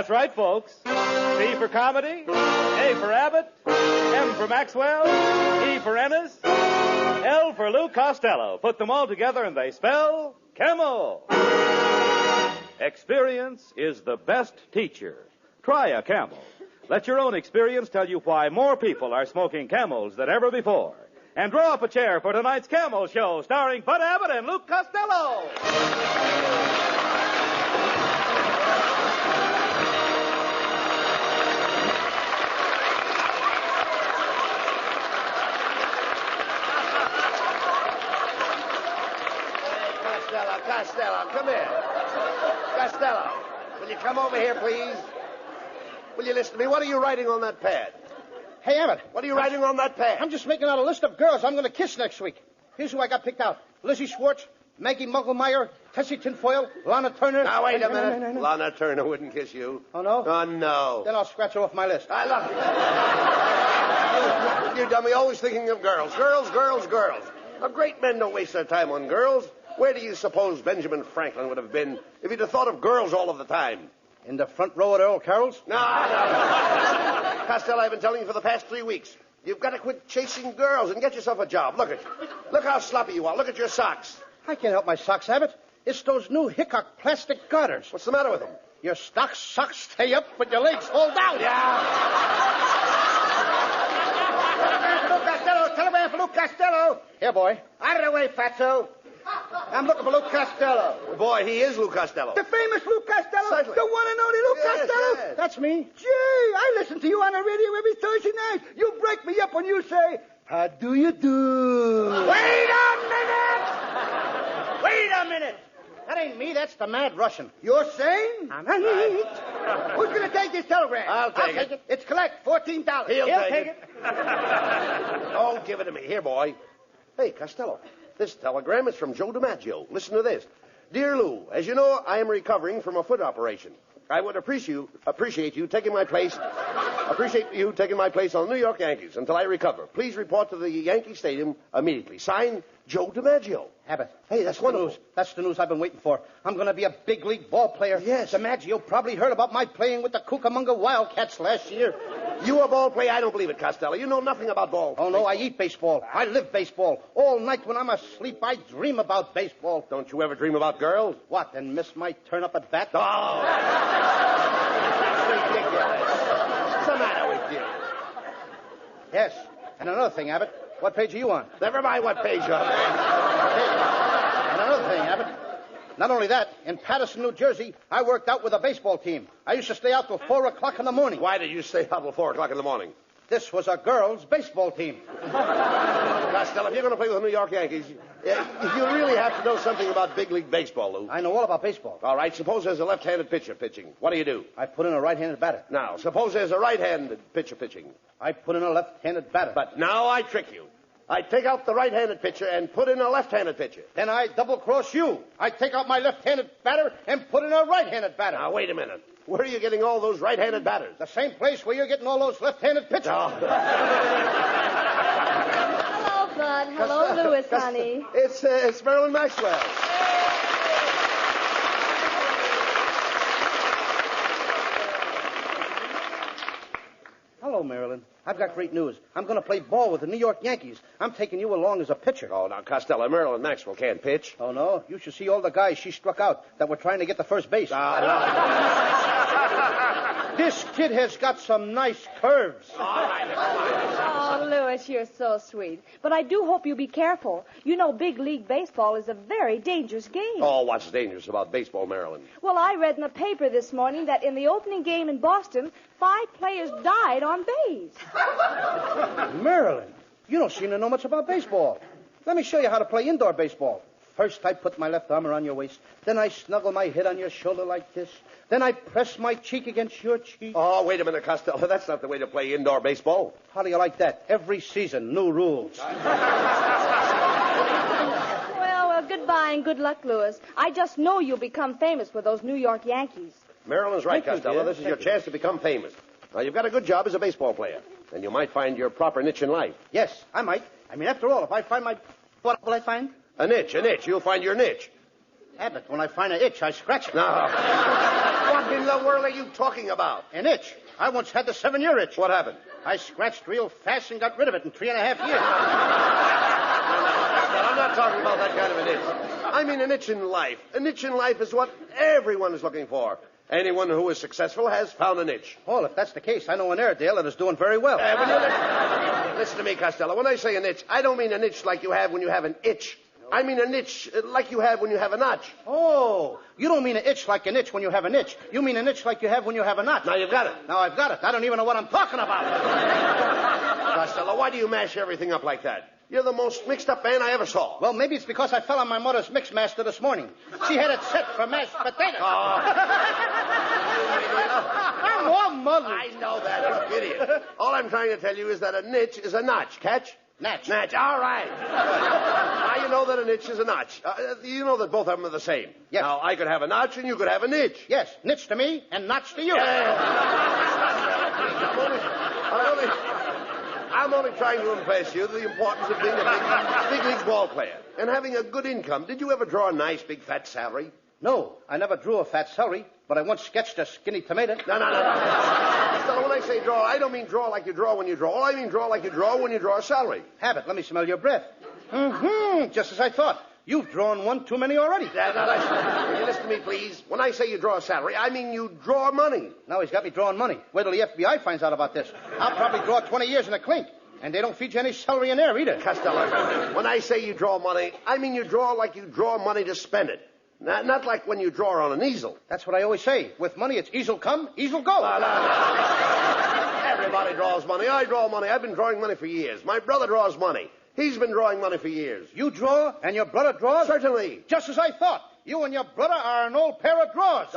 That's right, folks. C for comedy, A for Abbott, M for Maxwell, E for Ennis, L for Lou Costello. Put them all together and they spell Camel. Experience is the best teacher. Try a Camel. Let your own experience tell you why more people are smoking Camels than ever before. And draw up a chair for tonight's Camel Show, starring Bud Abbott and Lou Costello. Costello, come here. Costello, will you come over here, please? Will you listen to me? What are you writing on that pad? Hey, Abbott. What are you writing on that pad? I'm just making out a list of girls I'm going to kiss next week. Here's who I got picked out. Lizzie Schwartz, Maggie Mugglemeyer, Tessie Tinfoil, Lana Turner. Now, wait a minute. No. Lana Turner wouldn't kiss you. Oh, no? Oh, no. Then I'll scratch her off my list. I love you. You dummy, always thinking of girls. Girls. Now, great men don't waste their time on girls. Where do you suppose Benjamin Franklin would have been if he'd have thought of girls all of the time? In the front row at Earl Carroll's? No. Costello, I've been telling you for the past 3 weeks. You've got to quit chasing girls and get yourself a job. Look how sloppy you are. Look at your socks. I can't help my socks, Abbott. It's those new Hickok plastic garters. What's the matter with them? Your socks stay up, but your legs fall down. Yeah. Telegram for Lou Costello. Here, boy. Out of the way, fatso. I'm looking for Lou Costello. Boy, he is Lou Costello. The famous Lou Costello? Certainly. The one and only Lou Costello? Yes. That's me. Gee, I listen to you on the radio every Thursday night. You break me up when you say, how do you do? Wait a minute. That ain't me. That's the mad Russian. You're saying? I'm right. Who's going to take this telegram? I'll take it. It's collect. $14. He'll take it. Oh, give it to me. Here, boy. Hey, Costello. This telegram is from Joe DiMaggio. Listen to this. Dear Lou, as you know, I am recovering from a foot operation. I would appreciate you taking my place on the New York Yankees until I recover. Please report to the Yankee Stadium immediately. Signed, Joe DiMaggio. Abbott. Hey, that's wonderful. News. That's the news I've been waiting for. I'm going to be a big league ball player. Yes. DiMaggio probably heard about my playing with the Cucamonga Wildcats last year. You a ball player? I don't believe it, Costello. You know nothing about ball. Oh, no, I eat baseball. I live baseball. All night when I'm asleep, I dream about baseball. Don't you ever dream about girls? What, and miss my turn up at bat? Oh! Ridiculous. What's the matter with you? Yes. And another thing, Abbott. What page are you on? Never mind what page you're on. And another thing, Abbott. Not only that, in Paterson, New Jersey, I worked out with a baseball team. I used to stay out till 4 o'clock in the morning. Why did you stay out till 4 o'clock in the morning? This was a girls' baseball team. Costello, if you're going to play with the New York Yankees, you really have to know something about big league baseball, Lou. I know all about baseball. All right, suppose there's a left-handed pitcher pitching. What do? I put in a right-handed batter. Now, suppose there's a right-handed pitcher pitching. I put in a left-handed batter. But now I trick you. I take out the right-handed pitcher and put in a left-handed pitcher. Then I double-cross you. I take out my left-handed batter and put in a right-handed batter. Now, wait a minute. Where are you getting all those right-handed batters? The same place where you're getting all those left-handed pitchers. Oh. Hello, Bud. Hello, Louis, honey. It's Marilyn Maxwell. Hello, Marilyn. I've got great news. I'm going to play ball with the New York Yankees. I'm taking you along as a pitcher. Oh, now, Costello, Marilyn Maxwell can't pitch. Oh, no? You should see all the guys she struck out that were trying to get to first base. This kid has got some nice curves. All right. Oh, Louis, you're so sweet. But I do hope you be careful. You know big league baseball is a very dangerous game. Oh, what's dangerous about baseball, Marilyn? Well, I read in the paper this morning that in the opening game in Boston, 5 players died on base. Marilyn, you don't seem to know much about baseball. Let me show you how to play indoor baseball. First, I put my left arm around your waist. Then I snuggle my head on your shoulder like this. Then I press my cheek against your cheek. Oh, wait a minute, Costello. That's not the way to play indoor baseball. How do you like that? Every season, new rules. Well, goodbye and good luck, Louis. I just know you'll become famous with those New York Yankees. Marilyn's right, Thank you, Costello. dear. This is your chance to become famous. Now, you've got a good job as a baseball player, and you might find your proper niche in life. Yes, I might. I mean, after all, if I find my... What will I find? A niche. You'll find your niche. Abbott, when I find an itch, I scratch it. No. What in the world are you talking about? An itch. I once had the 7-year itch. What happened? I scratched real fast and got rid of it in 3.5 years. I'm not talking about that kind of an itch. I mean an itch in life. An itch in life is what everyone is looking for. Anyone who is successful has found an itch. Well, if that's the case, I know an Airedale that is doing very well. Listen to me, Costello. When I say an itch, I don't mean an itch like you have when you have an itch. I mean an itch like you have when you have a notch. Oh, you don't mean an itch like an itch when you have an itch. You mean an itch like you have when you have a notch. Now you've got it. Now I've got it. I don't even know what I'm talking about. Costello, why do you mash everything up like that? You're the most mixed-up man I ever saw. Well, maybe it's because I fell on my mother's mixmaster this morning. She had it set for mashed potatoes. Oh, mother. I know that, you idiot. All I'm trying to tell you is that a niche is a notch. Catch? Natch. Natch. All right. Now you know that a niche is a notch. You know that both of them are the same. Yes. Now, I could have a notch and you could have a niche. Yes, niche to me and notch to you. I'm only trying to impress you the importance of being a big league ball player and having a good income. Did you ever draw a nice big fat salary? No, I never drew a fat celery, but I once sketched a skinny tomato. No. So when I say draw, I don't mean draw like you draw when you draw. I mean draw like you draw when you draw a salary. Habit, let me smell your breath. Just as I thought. You've drawn one too many already. Will you listen to me, please? When I say you draw a salary, I mean you draw money. Now he's got me drawing money. Wait till the FBI finds out about this. I'll probably draw 20 years in a clink. And they don't feed you any celery in there either. Costello, when I say you draw money, I mean you draw like you draw money to spend it. Not like when you draw on an easel. That's what I always say. With money, it's easel come, easel go. No. Everybody draws money. I draw money. I've been drawing money for years. My brother draws money. He's been drawing money for years. You draw and your brother draws? Certainly. Just as I thought. You and your brother are an old pair of drawers.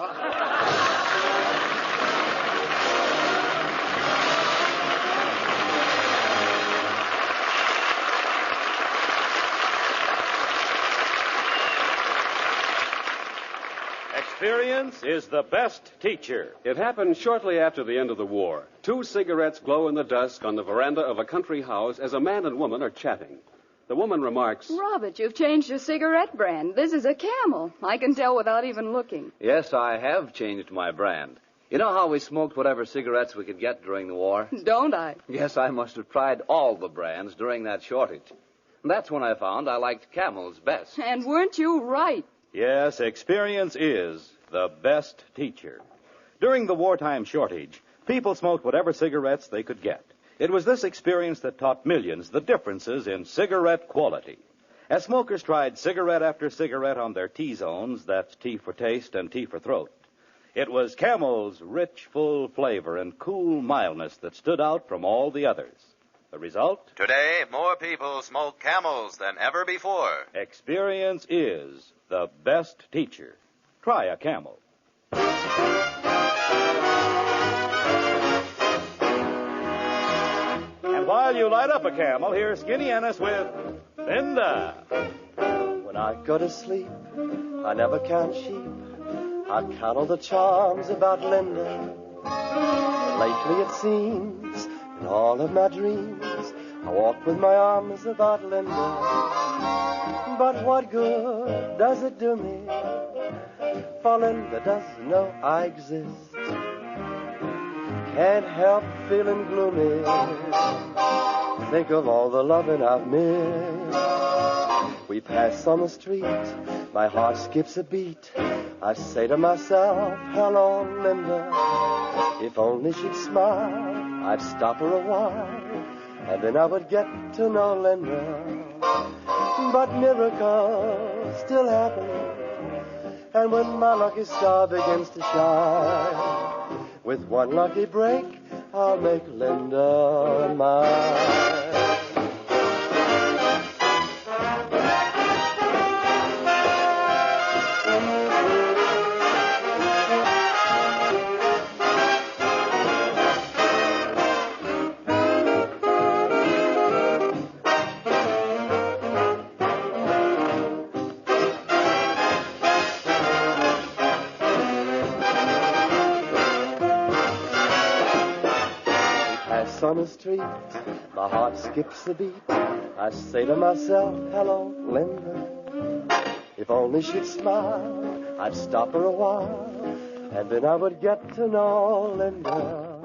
Experience is the best teacher. It happened shortly after the end of the war. 2 cigarettes glow in the dusk on the veranda of a country house as a man and woman are chatting. The woman remarks, Robert, you've changed your cigarette brand. This is a Camel. I can tell without even looking. Yes, I have changed my brand. You know how we smoked whatever cigarettes we could get during the war? Don't I? Yes, I must have tried all the brands during that shortage. And that's when I found I liked Camel's best. And weren't you right? Yes, experience is the best teacher. During the wartime shortage, people smoked whatever cigarettes they could get. It was this experience that taught millions the differences in cigarette quality. As smokers tried cigarette after cigarette on their T-zones, that's T for taste and T for throat, it was Camel's rich, full flavor and cool mildness that stood out from all the others. The result? Today, more people smoke Camels than ever before. Experience is the best teacher. Try a Camel. And while you light up a Camel, here's Skinny Ennis with Linda. When I go to sleep, I never count sheep. I count all the charms about Linda. Lately it seems, in all of my dreams, I walk with my arms about Linda. But what good does it do me? For Linda doesn't know I exist. Can't help feeling gloomy. Think of all the loving I've missed. We pass on the street, my heart skips a beat. I say to myself, hello, Linda. If only she'd smile, I'd stop her a while, and then I would get to know Linda. But miracles still happen, and when my lucky star begins to shine, with one lucky break, I'll make Linda mine. On the street, my heart skips a beat. I say to myself, hello, Linda. If only she'd smile, I'd stop her a while, and then I would get to know Linda.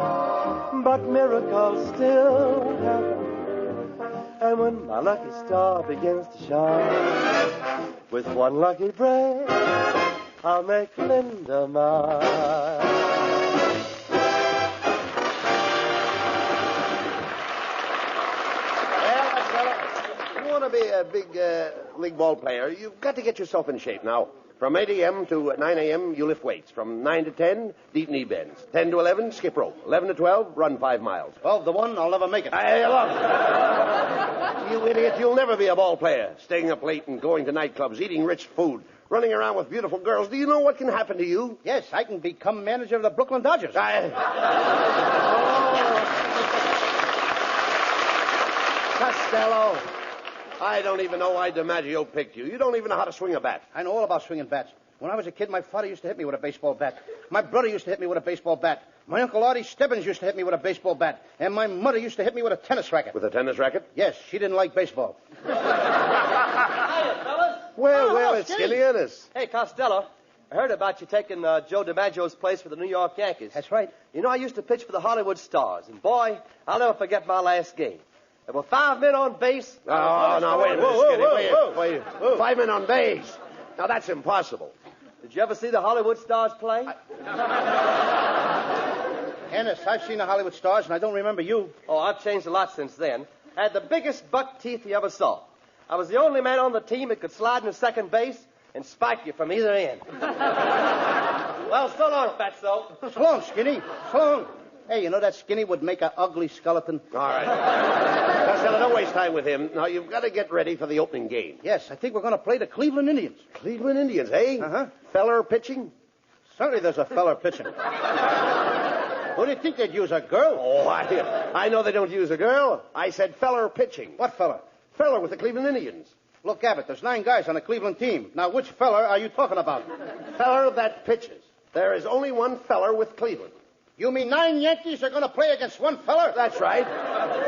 But miracles still happen, and when my lucky star begins to shine, with one lucky break, I'll make Linda mine. To be a big league ball player, you've got to get yourself in shape now. From 8 a.m. to 9 a.m., you lift weights. From 9 to 10, deep knee bends. 10 to 11, skip rope. 11 to 12, run 5 miles. 12 to 1, I'll never make it. Hey, look. You idiot, you'll never be a ball player. Staying up late and going to nightclubs, eating rich food, running around with beautiful girls. Do you know what can happen to you? Yes, I can become manager of the Brooklyn Dodgers. Costello. I don't even know why DiMaggio picked you. You don't even know how to swing a bat. I know all about swinging bats. When I was a kid, my father used to hit me with a baseball bat. My brother used to hit me with a baseball bat. My Uncle Artie Stebbins used to hit me with a baseball bat. And my mother used to hit me with a tennis racket. With a tennis racket? Yes, she didn't like baseball. Hiya, fellas. Well, it's Skinny Ennis. Hey, Costello. I heard about you taking Joe DiMaggio's place for the New York Yankees. That's right. You know, I used to pitch for the Hollywood Stars. And, boy, I'll never forget my last game. There were 5 men on base. Oh, no, wait a minute, Skinny. Wait. 5 men on base. Now, that's impossible. Did you ever see the Hollywood Stars play? Ennis, I've seen the Hollywood Stars, and I don't remember you. Oh, I've changed a lot since then. I had the biggest buck teeth you ever saw. I was the only man on the team that could slide into second base and spike you from either end. Well, so long, Fatso. So long, Skinny. So long. Hey, you know that Skinny would make an ugly skeleton? All right. Costello, don't waste time with him. Now, you've got to get ready for the opening game. Yes, I think we're going to play the Cleveland Indians. Cleveland Indians, eh? Uh-huh. Feller pitching? Certainly there's a feller pitching. Who do you think they'd use, a girl? Oh, I know they don't use a girl. I said feller pitching. What feller? Feller with the Cleveland Indians. Look, Abbott, there's 9 guys on the Cleveland team. Now, which feller are you talking about? Feller that pitches. There is only one feller with Cleveland. You mean 9 Yankees are going to play against one feller? That's right.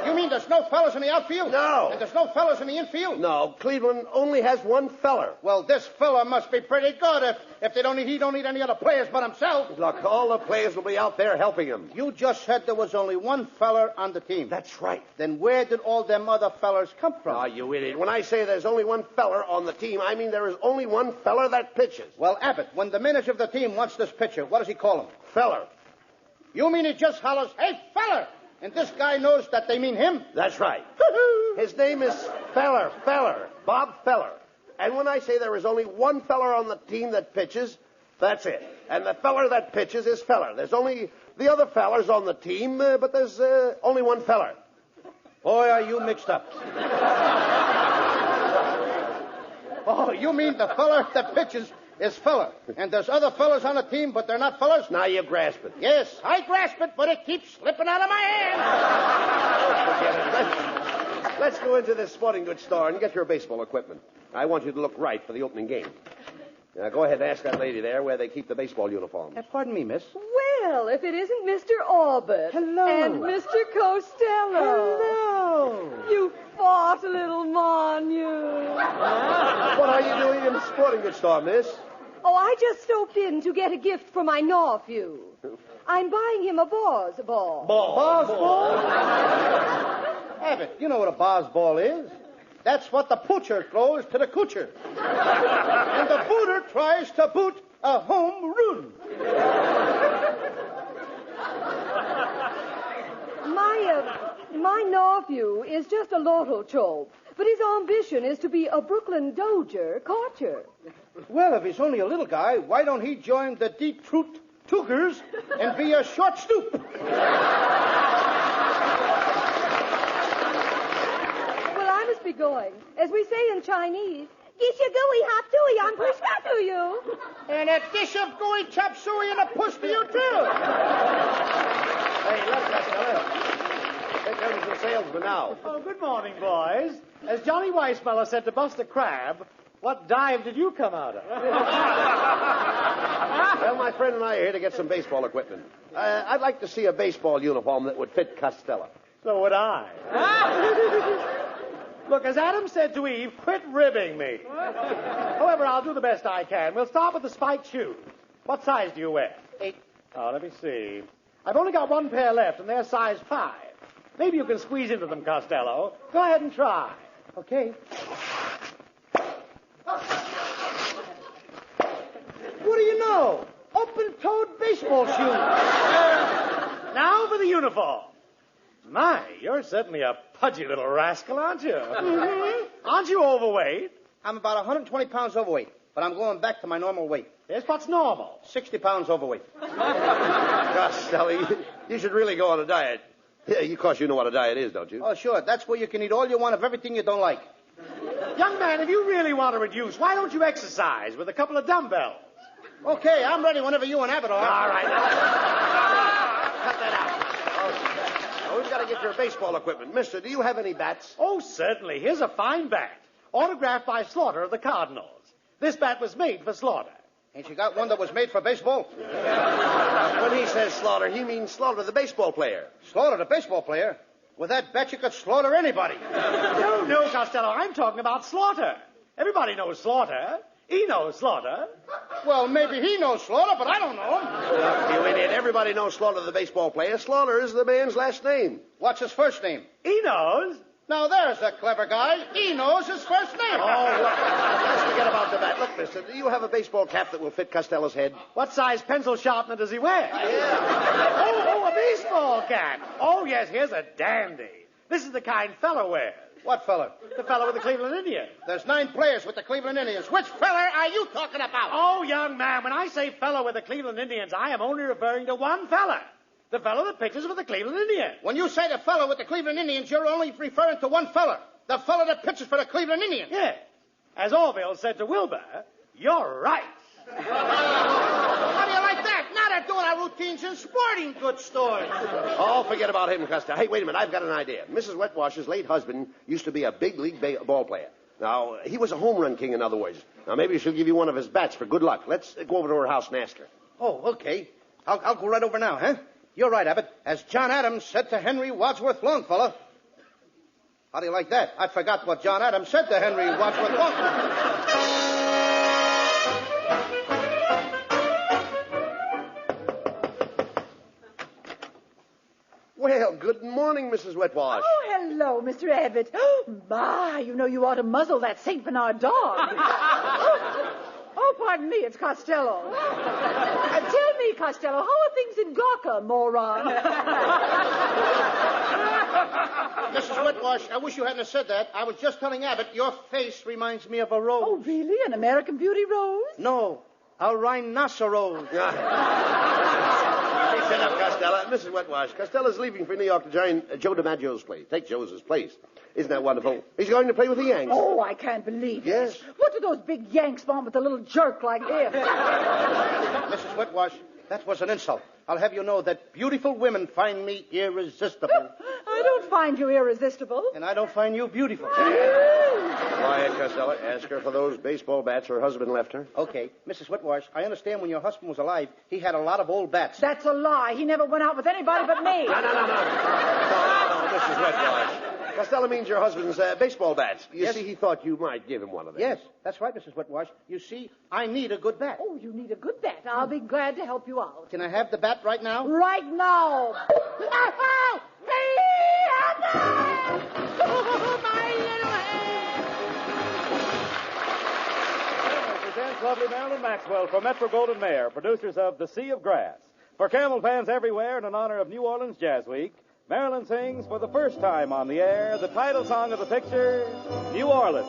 You mean there's no fellas in the outfield? No. And there's no fellas in the infield? No, Cleveland only has one feller. Well, this fella must be pretty good if he don't need any other players but himself. Look, all the players will be out there helping him. You just said there was only one feller on the team. That's right. Then where did all them other fellers come from? Oh, you idiot. When I say there's only one feller on the team, I mean there is only one feller that pitches. Well, Abbott, when the manager of the team wants this pitcher, what does he call him? Feller. You mean he just hollers, "Hey, feller!" And this guy knows that they mean him? That's right. His name is Feller, Bob Feller. And when I say there is only one feller on the team that pitches, that's it. And the feller that pitches is Feller. There's only the other fellers on the team, but there's only one feller. Boy, are you mixed up. Oh, you mean the feller that pitches is feller. And there's other fellers on the team, but they're not fellers? Now you grasp it. Yes, I grasp it, but it keeps slipping out of my hand. Let's go into this sporting goods store and get your baseball equipment. I want you to look right for the opening game. Now, go ahead and ask that lady there where they keep the baseball uniforms. Pardon me, miss. Well, if it isn't Mr. Abbott. Hello. And Mr. Costello. Hello. You fought, little mon, you. What are you doing in the sporting goods store, miss? Oh, I just stopped in to get a gift for my nephew. I'm buying him a Boz ball. Boz ball? Abbott, you know what a Boz ball is. That's what the poocher throws to the coocher. And the booter tries to boot a home run. My nephew is just a little chop, but his ambition is to be a Brooklyn Dodger catcher. Well, if he's only a little guy, why don't he join the Detroit Tookers and be a short stoop? Well, I must be going. As we say in Chinese, Gisha gooey hop dooey, I'm pushka to you. And a dish of gooey chop suey and a push to you, too. Hey, look, Costello. Here comes the salesman now. Oh, good morning, boys. As Johnny Weissmuller said to Buster Crabbe, what dive did you come out of? Well, my friend and I are here to get some baseball equipment. I'd like to see a baseball uniform that would fit Costello. So would I. Look, as Adam said to Eve, quit ribbing me. However, I'll do the best I can. We'll start with the spiked shoes. What size do you wear? 8. Oh, let me see. I've only got one pair left, and they're size 5. Maybe you can squeeze into them, Costello. Go ahead and try. Okay. What do you know? Open-toed baseball shoes. Now for the uniform. My, you're certainly a pudgy little rascal, aren't you? Mm-hmm. Aren't you overweight? I'm about 120 pounds overweight, but I'm going back to my normal weight. Yes, what's normal? 60 pounds overweight. Costello, you should really go on a diet. Yeah, of course you know what a diet is, don't you? Oh, sure. That's where you can eat all you want of everything you don't like. Young man, if you really want to reduce, why don't you exercise with a couple of dumbbells? Okay, I'm ready whenever you and Abbott are. All right. Cut that out. Oh, we've got to get your baseball equipment. Mister, do you have any bats? Oh, certainly. Here's a fine bat. Autographed by Slaughter of the Cardinals. This bat was made for Slaughter. Ain't you got one that was made for baseball? When he says Slaughter, he means Slaughter, the baseball player. Slaughter, the baseball player? With that bat, you could slaughter anybody. No, Costello. I'm talking about Slaughter. Everybody knows Slaughter. He knows Slaughter. Well, maybe he knows Slaughter, but I don't know him. Look, you idiot. Everybody knows Slaughter, the baseball player. Slaughter is the man's last name. What's his first name? He knows. Now, there's a clever guy. He knows his first name. Oh, look. Let's forget about the bat. Look, mister, do you have a baseball cap that will fit Costello's head? What size pencil sharpener does he wear? Yeah. Oh, a baseball cap. Oh, yes, here's a dandy. This is the kind fella wears. What fella? The fella with the Cleveland Indians. There's 9 players with the Cleveland Indians. Which fella are you talking about? Oh, young man, when I say fella with the Cleveland Indians, I am only referring to one fella. The fellow that pitches for the Cleveland Indians. When you say the fella with the Cleveland Indians, you're only referring to one fella. The fella that pitches for the Cleveland Indians. Yes. As Orville said to Wilbur, you're right. How do you like that? Now they're doing our routines in sporting goods stores. Oh, forget about him, Costello. Hey, wait a minute. I've got an idea. Mrs. Wetwash's late husband used to be a big league ball player. Now, he was a home run king, in other words. Now, maybe she'll give you one of his bats for good luck. Let's go over to her house and ask her. Oh, okay. I'll go right over now, huh? You're right, Abbott. As John Adams said to Henry Wadsworth Longfellow. How do you like that? I forgot what John Adams said to Henry Wadsworth Longfellow. Well, good morning, Mrs. Wetwash. Oh, hello, Mr. Abbott. Oh, my, you know you ought to muzzle that St. Bernard dog. Oh, pardon me, it's Costello. Tell me, Costello, how are things in Gawker, moron? Mrs. Wetwash, I wish you hadn't said that. I was just telling Abbott your face reminds me of a rose. Oh, really? An American Beauty rose? No, a rhinoceros. Hey, shut up, Costello. Mrs. Wetwash, Costello's leaving for New York to join Joe DiMaggio's place. Take Joe's place. Isn't that wonderful? He's going to play with the Yanks. Oh, I can't believe it. Yes. What do those big Yanks want with a little jerk like him? Mrs. Wetwash, that was an insult. I'll have you know that beautiful women find me irresistible. I don't find you irresistible. And I don't find you beautiful. Quiet, Costello. Ask her for those baseball bats her husband left her. Okay. Mrs. Wetwash, I understand when your husband was alive, he had a lot of old bats. That's a lie. He never went out with anybody but me. No, Mrs. Wetwash. Costello means your husband's baseball bats. You see, he thought you might give him one of them. Yes, that's right, Mrs. Wetwash. You see, I need a good bat. Oh, you need a good bat. I'll be glad to help you out. Can I have the bat right now? Right now. My little head. Presents lovely Marilyn Maxwell for Metro-Goldwyn-Mayer, producers of The Sea of Grass. For Camel fans everywhere and in honor of New Orleans Jazz Week, Marilyn sings for the first time on the air the title song of the picture, New Orleans.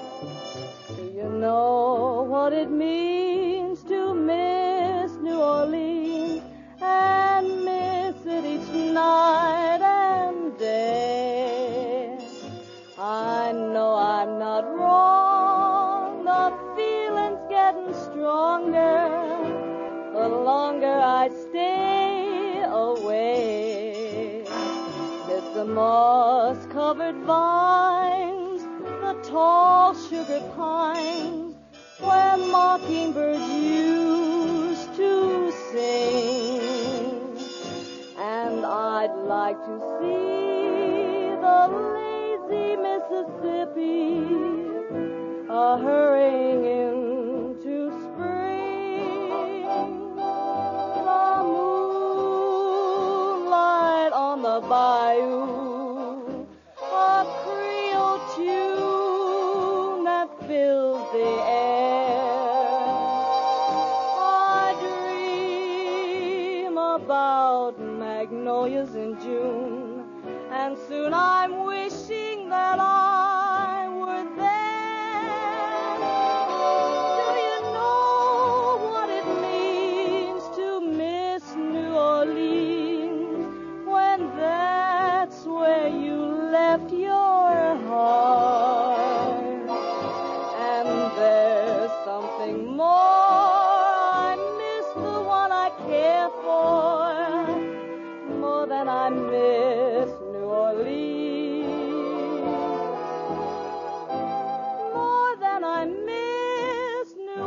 Do you know what it means to miss New Orleans and miss it each night and day? I know I'm not wrong, the feeling's getting stronger the longer I stay away. Miss the moss-covered vines, the tall sugar pines, where mockingbirds used to sing. And I'd like to see the lazy Mississippi hurrying into spring. the bayou, a Creole tune that fills the air. I dream about magnolias in June, and soon I'm wishing that I were there. Do you know what it means to miss New Orleans when that's where you left your heart? And there's something more. I miss the one I care for more than I miss New Orleans. More than I miss New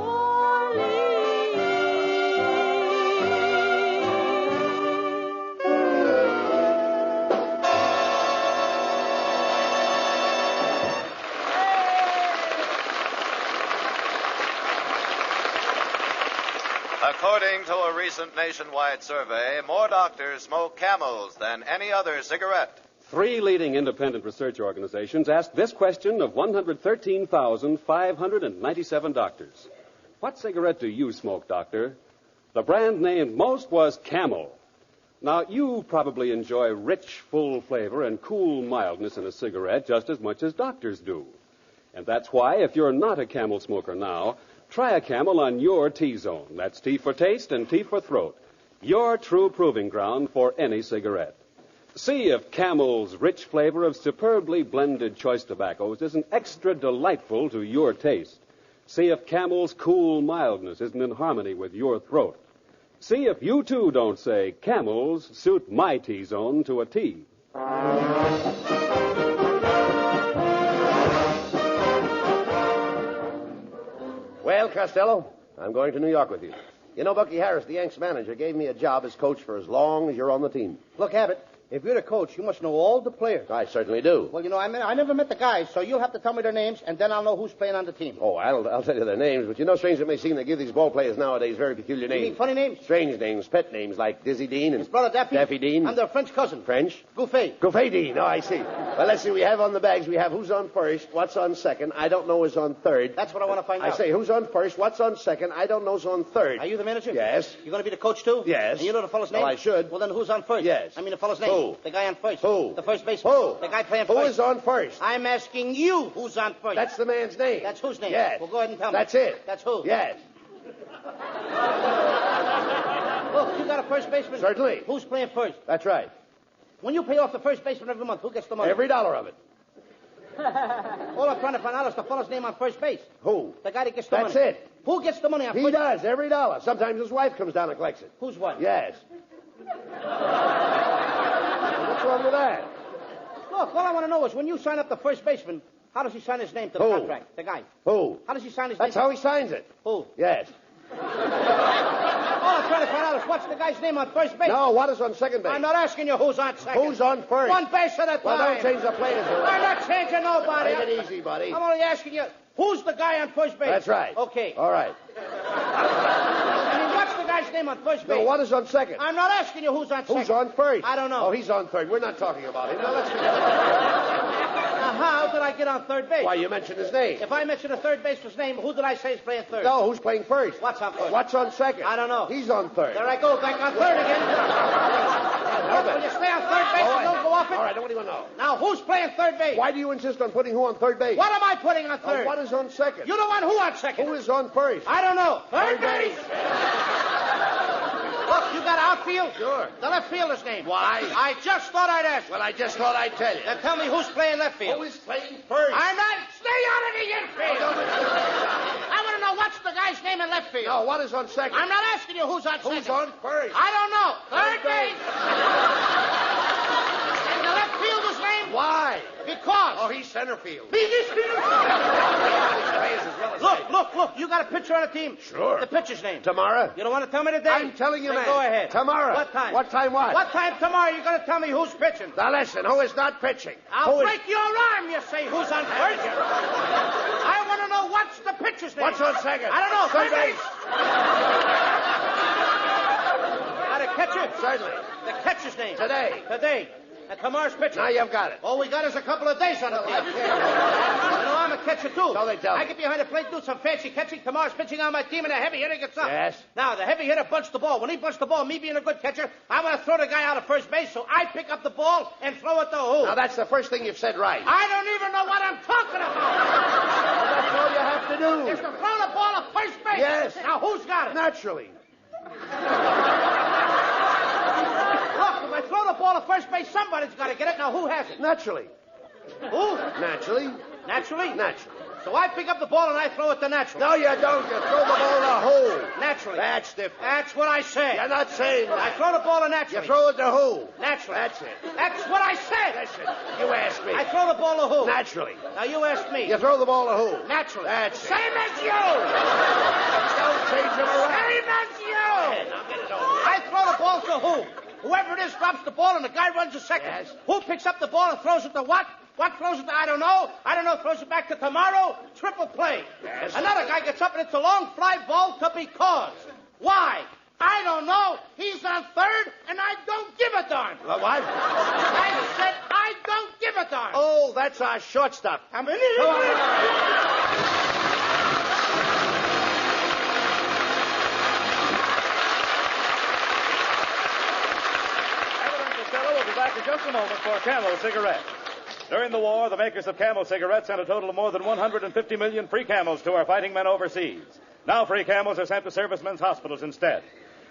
According to a recent nationwide survey, more doctors smoke Camels than any other cigarette. 3 leading independent research organizations asked this question of 113,597 doctors. What cigarette do you smoke, doctor? The brand named most was Camel. Now, you probably enjoy rich, full flavor and cool mildness in a cigarette just as much as doctors do. And that's why, if you're not a Camel smoker now, try a Camel on your T-zone. That's T for taste and T for throat. Your true proving ground for any cigarette. See if Camel's rich flavor of superbly blended choice tobaccos isn't extra delightful to your taste. See if Camel's cool mildness isn't in harmony with your throat. See if you, too, don't say, Camels suit my T-zone to a T. Well, Costello, I'm going to New York with you. You know, Bucky Harris, the Yanks manager, gave me a job as coach for as long as you're on the team. Look, Abbott, if you're the coach, you must know all the players. I certainly do. Well, you know, I never met the guys, so you'll have to tell me their names, and then I'll know who's playing on the team. Oh, I'll tell you their names, but you know, strange it may seem, they give these ball players nowadays very peculiar names. You mean funny names? Strange names, pet names, like Dizzy Dean and... His brother Daffy? Daffy Dean. I'm their French cousin. French? Gouffet. Gouffet Dean, oh, I see. Well, let's see, we have on the bags, we have who's on first, what's on second, I don't know who's on third. That's what I want to find out. I say, who's on first, what's on second, I don't know who's on third. Are you the manager? Yes. You going to be the coach, too? Yes. And you know the fellow's name? Well, I should. Well, then who's on first? Yes. I mean the fellow's name. Who? The guy on first. Who? The first baseman. Who? The guy playing Who first. is on first? I'm asking you who's on first. That's the man's name. That's whose name? Yes. Well, go ahead and tell me. That's it. That's who? Yes. Look, you got a first baseman? Certainly. Who's playing first? That's right. When you pay off the first baseman every month, who gets the money? Every dollar of it. All I'm trying to find out is the fellow's name on first base. Who? The guy that gets the money. That's it. Who gets the money on first He base? does, every dollar. Sometimes his wife comes down and collects it. Whose wife? Yes. What's wrong with that? Look, all I want to know is when you sign up the first baseman, how does he sign his name to the Who? contract? The guy. Who? How does he sign his That's name? how he signs it. Who? Yes. All I'm trying to find out is what's the guy's name on first base? No, what is on second base? I'm not asking you who's on second. Who's on first? One base at a time. Well, don't change the players around. I'm not changing nobody. Take it easy, buddy. I'm only asking you, who's the guy on first base? That's right. Okay. All right. I mean, what's the guy's name on first base? No, what is on second? I'm not asking you who's on second. Who's on first? I don't know. Oh, he's on third. We're not talking about him. Now, let's forget about Now, how did I get on third base? it. Why, you mentioned his name. If I mention a third baseman's name, who did I say is playing third? No, who's playing first? What's on first? What's on second? I don't know. He's on third. There I go, back on third again. Look, will you stay on third base and don't go off it? All right, I don't even know. Now, who's playing third base? Why do you insist on putting who on third base? What am I putting on third? What is on second? You don't want who on second? Who is on first? I don't know. Third base. Look, you got outfield? Sure. The left fielder's name. Why? I just thought I'd ask. Well, I just thought I'd tell you. Then tell me who's playing left field. Who is playing first? I'm not. Stay out of the infield. I want to know what's the guy's name in left field. No, what is on second? I'm not asking you who's on second. Who's on first? I don't know. Third base. And the left fielder's name? Why? Because. Oh, he's center field. He's center Look. You got a pitcher on the team? Sure. The pitcher's name? Tomorrow? You don't want to tell me today? I'm telling you, Then man. Go ahead. Tomorrow. What time? What time what? What time tomorrow you're going to tell me who's pitching? Now listen, who is not pitching? I'll break your arm, you say. Who's on first? I want to know what's the pitcher's name. What's on second? I don't know. Third base. Now, the catcher? Certainly. The catcher's name? Today. And tomorrow's pitching. Now you've got it. All we got is a couple of days on the team. I'm a catcher, too. So they tell me. I get behind the plate, do some fancy catching. Tomorrow's pitching on my team, and a heavy hitter gets up. Yes. Now, the heavy hitter bunts the ball. When he bunts the ball, me being a good catcher, I want to throw the guy out of first base, so I pick up the ball and throw it to who? Now, that's the first thing you've said right. I don't even know what I'm talking about. Well, that's all you have to do. Is to throw the ball at first base. Yes. Now, who's got it? Naturally. Look, if I throw the ball at first base, somebody's got to get it. Now, who has it? Naturally. Who? Naturally. Naturally? Naturally. So I pick up the ball and I throw it to Naturally. No, you don't. You throw the ball in the hole. Naturally. That's different. That's what I say. You're not saying that. I throw the ball to Naturally. You throw it to who? Naturally. That's it. That's what I said. Listen, you ask me. I throw the ball to who? Naturally. Now you ask me. You throw the ball to who? Naturally. That's it. Same as you. Don't change it around. Same as you. Now get it over. I throw the ball to who? Whoever it is drops the ball and the guy runs a second. Yes. Who picks up the ball and throws it to what? What throws it to? I don't know. I don't know. Throws it back to tomorrow. Triple play. Yes. Another guy gets up and it's a long fly ball to be caught. Why? I don't know. He's on third and I don't give a darn. What? I said I don't give a darn. Oh, that's our shortstop. I'm an idiot. Costello will be back in just a moment for Camel cigarettes. During the war, the makers of Camel cigarettes sent a total of more than 150 million free Camels to our fighting men overseas. Now free Camels are sent to servicemen's hospitals instead.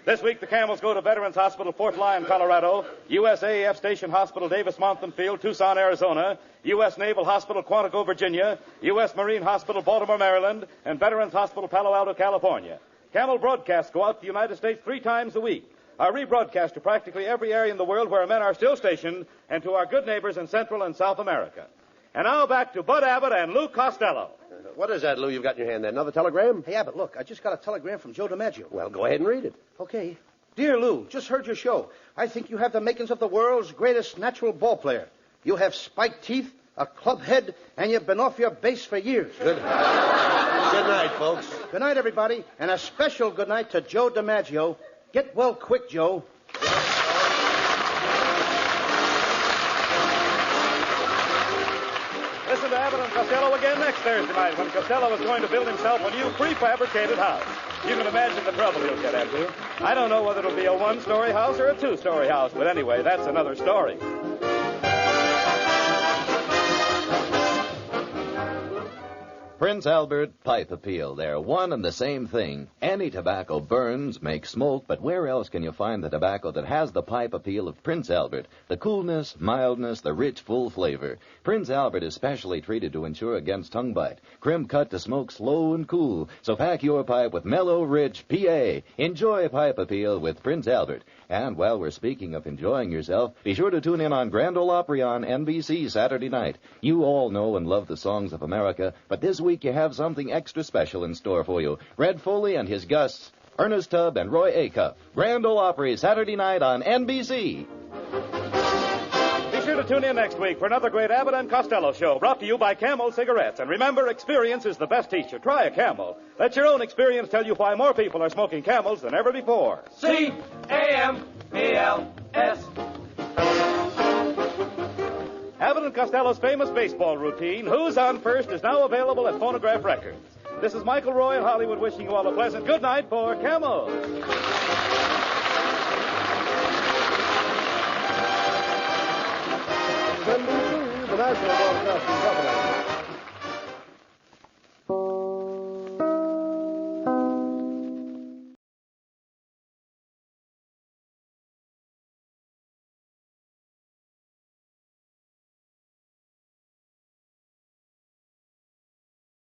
This week, the Camels go to Veterans Hospital, Fort Lyon, Colorado, USAF Station Hospital, Davis-Monthan Field, Tucson, Arizona, U.S. Naval Hospital, Quantico, Virginia, U.S. Marine Hospital, Baltimore, Maryland, and Veterans Hospital, Palo Alto, California. Camel broadcasts go out to the United States 3 times a week, are rebroadcast to practically every area in the world where men are still stationed, and to our good neighbors in Central and South America. And now back to Bud Abbott and Lou Costello. What is that, Lou, you've got in your hand there? Another telegram? Hey, Abbott, look, I just got a telegram from Joe DiMaggio. Well, go ahead and read it. Okay. Dear Lou, just heard your show. I think you have the makings of the world's greatest natural ball player. You have spiked teeth, a club head, and you've been off your base for years. Good night, folks. Good night, everybody, and a special good night to Joe DiMaggio. Get well quick, Joe. Listen to Abbott and Costello again next Thursday night when Costello is going to build himself a new prefabricated house. You can imagine the trouble he'll get into. I don't know whether it'll be a 1-story house or a 2-story house, but anyway, that's another story. Prince Albert Pipe Appeal. They're one and the same thing. Any tobacco burns, makes smoke, but where else can you find the tobacco that has the pipe appeal of Prince Albert? The coolness, mildness, the rich, full flavor. Prince Albert is specially treated to ensure against tongue bite. Crimp cut to smoke slow and cool. So pack your pipe with mellow, rich PA. Enjoy Pipe Appeal with Prince Albert. And while we're speaking of enjoying yourself, be sure to tune in on Grand Ole Opry on NBC Saturday night. You all know and love the songs of America, but this week you have something extra special in store for you. Red Foley and his guests, Ernest Tubb and Roy Acuff. Grand Ole Opry Saturday night on NBC. Be sure to tune in next week for another great Abbott and Costello show brought to you by Camel Cigarettes. And remember, experience is the best teacher. Try a Camel. Let your own experience tell you why more people are smoking Camels than ever before. C-A-M-E-L-S. Abbott and Costello's famous baseball routine, Who's on First, is now available at Phonograph Records. This is Michael Roy in Hollywood wishing you all a pleasant good night for Camel. NBC, the National Broadcasting Company.